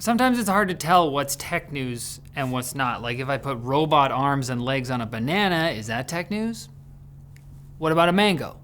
Sometimes it's hard to tell what's tech news and what's not. Like if I put robot arms and legs on a banana, is that tech news? What about a mango?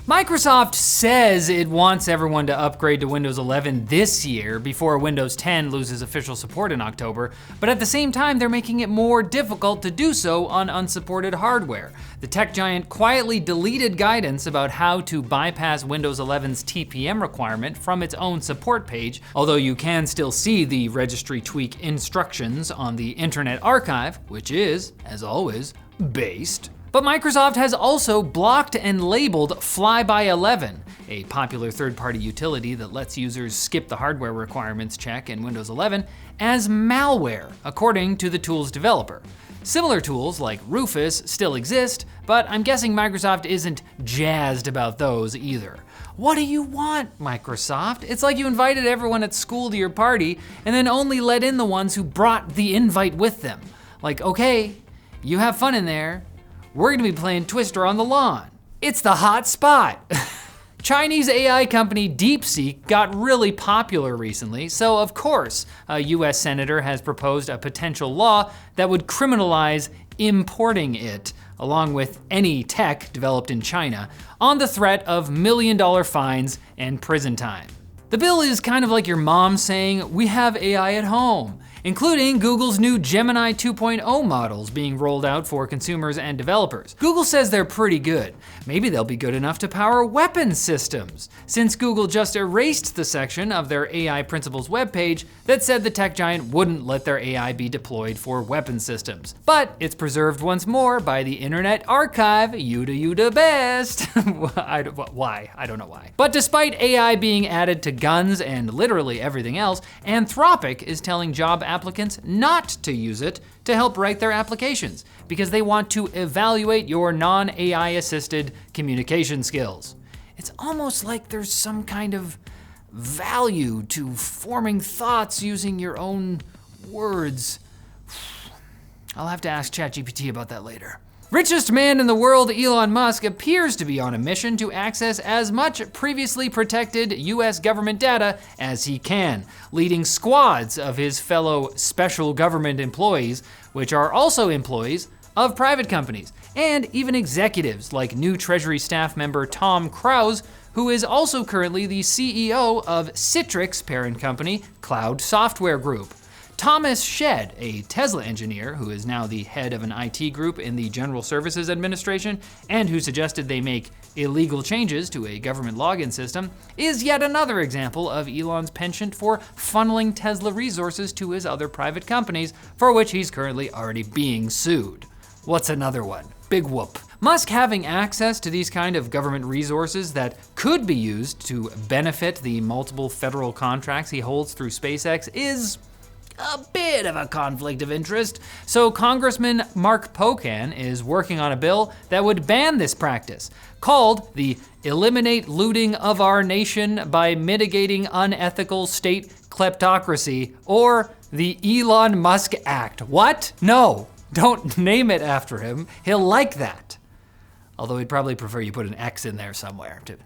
Microsoft says it wants everyone to upgrade to Windows 11 this year before Windows 10 loses official support in October, but at the same time they're making it more difficult to do so on unsupported hardware. The tech giant quietly deleted guidance about how to bypass Windows 11's TPM requirement from its own support page, although you can still see the registry tweak instructions on the Internet Archive, which is, as always, based. But Microsoft has also blocked and labeled Flyby11, a popular third-party utility that lets users skip the hardware requirements check in Windows 11, as malware, according to the tool's developer. Similar tools like Rufus still exist, but I'm guessing Microsoft isn't jazzed about those either. What do you want, Microsoft? It's like you invited everyone at school to your party and then only let in the ones who brought the invite with them. Like, okay, you have fun in there. We're gonna be playing Twister on the lawn. It's the hot spot. Chinese AI company Deepseek got really popular recently, so of course, a US senator has proposed a potential law that would criminalize importing it, along with any tech developed in China, on the threat of million-dollar fines and prison time. The bill is kind of like your mom saying, "We have AI at home," including Google's new Gemini 2.0 models being rolled out for consumers and developers. Google says they're pretty good. Maybe they'll be good enough to power weapons systems, since Google just erased the section of their AI principles webpage that said the tech giant wouldn't let their AI be deployed for weapon systems. But it's preserved once more by the Internet Archive, you the best. Why? I don't know why. But despite AI being added to guns and literally everything else, Anthropic is telling job applicants not to use it to help write their applications because they want to evaluate your non-AI assisted communication skills. It's almost like there's some kind of value to forming thoughts using your own words. I'll have to ask ChatGPT about that later. Richest man in the world, Elon Musk, appears to be on a mission to access as much previously protected US government data as he can, leading squads of his fellow special government employees, which are also employees of private companies, and even executives like new Treasury staff member Tom Krause, who is also currently the CEO of Citrix parent company, Cloud Software Group. Thomas Shedd, a Tesla engineer who is now the head of an IT group in the General Services Administration and who suggested they make illegal changes to a government login system, is yet another example of Elon's penchant for funneling Tesla resources to his other private companies, for which he's currently already being sued. What's another one? Big whoop. Musk having access to these kind of government resources that could be used to benefit the multiple federal contracts he holds through SpaceX is a bit of a conflict of interest. So Congressman Mark Pocan is working on a bill that would ban this practice, called the Eliminate Looting of Our Nation by Mitigating Unethical State Kleptocracy, or the Elon Musk Act. What? No, don't name it after him. He'll like that. Although he'd probably prefer you put an X in there somewhere to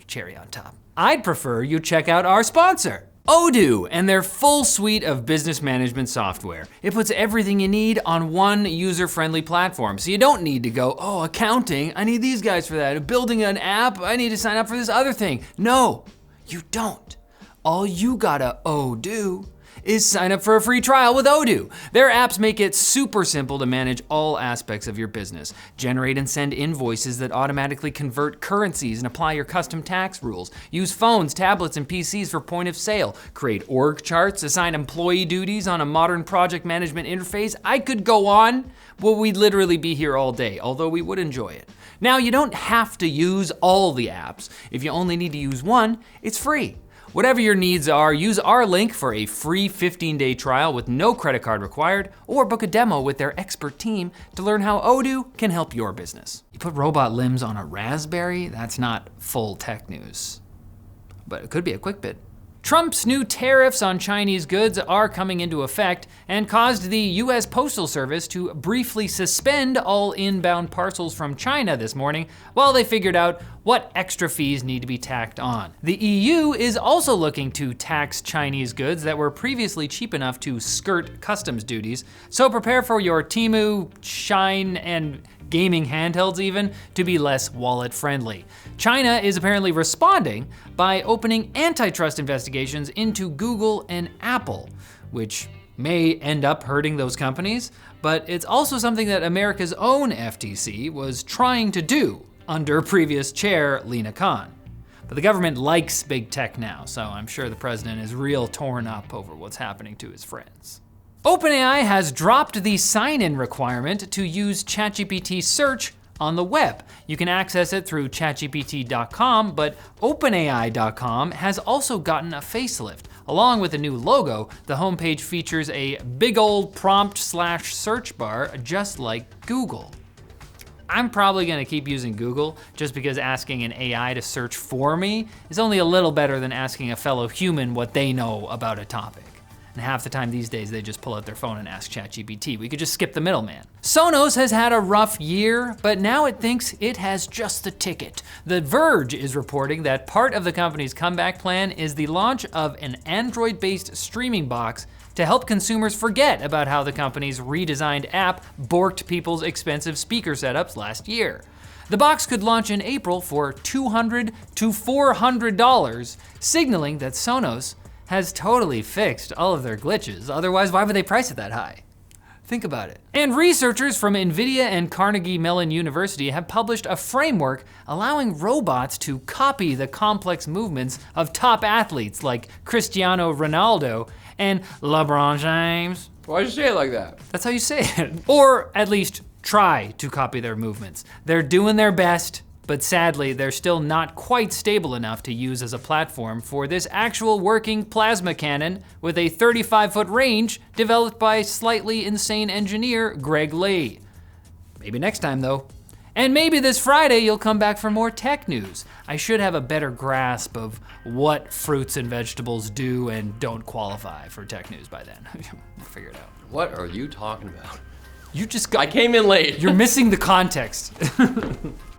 cherry on top. I'd prefer you check out our sponsor, Odoo, and their full suite of business management software. It puts everything you need on one user-friendly platform, so you don't need to go, oh, accounting, I need these guys for that. Building an app, I need to sign up for this other thing. No, you don't. All you gotta do is sign up for a free trial with Odoo. Their apps make it super simple to manage all aspects of your business. Generate and send invoices that automatically convert currencies and apply your custom tax rules. Use phones, tablets, and PCs for point of sale. Create org charts, assign employee duties on a modern project management interface. I could go on. Well, we'd literally be here all day, although we would enjoy it. Now, you don't have to use all the apps. If you only need to use one, it's free. Whatever your needs are, use our link for a free 15-day trial with no credit card required, or book a demo with their expert team to learn how Odoo can help your business. You put robot limbs on a raspberry? That's not full tech news, but it could be a quick bit. Trump's new tariffs on Chinese goods are coming into effect and caused the US Postal Service to briefly suspend all inbound parcels from China this morning while they figured out what extra fees need to be tacked on. The EU is also looking to tax Chinese goods that were previously cheap enough to skirt customs duties, so prepare for your Temu, Shine, and gaming handhelds even to be less wallet friendly. China is apparently responding by opening antitrust investigations into Google and Apple, which may end up hurting those companies, but it's also something that America's own FTC was trying to do under previous chair Lina Khan. But the government likes big tech now, so I'm sure the president is real torn up over what's happening to his friends. OpenAI has dropped the sign-in requirement to use ChatGPT Search on the web. You can access it through chatgpt.com, but OpenAI.com has also gotten a facelift. Along with a new logo, the homepage features a big old prompt/search bar just like Google. I'm probably gonna keep using Google just because asking an AI to search for me is only a little better than asking a fellow human what they know about a topic. And half the time these days, they just pull out their phone and ask ChatGPT. We could just skip the middleman. Sonos has had a rough year, but now it thinks it has just the ticket. The Verge is reporting that part of the company's comeback plan is the launch of an Android-based streaming box to help consumers forget about how the company's redesigned app borked people's expensive speaker setups last year. The box could launch in April for $200 to $400, signaling that Sonos has totally fixed all of their glitches. Otherwise, why would they price it that high? Think about it. And researchers from NVIDIA and Carnegie Mellon University have published a framework allowing robots to copy the complex movements of top athletes like Cristiano Ronaldo and LeBron James. Why'd you say it like that? That's how you say it. Or at least try to copy their movements. They're doing their best, but sadly, they're still not quite stable enough to use as a platform for this actual working plasma cannon with a 35-foot range developed by slightly insane engineer Greg Lee. Maybe next time though. And maybe this Friday you'll come back for more tech news. I should have a better grasp of what fruits and vegetables do and don't qualify for tech news by then. We'll figure it out. What are you talking about? You just got— I came in late. You're missing the context.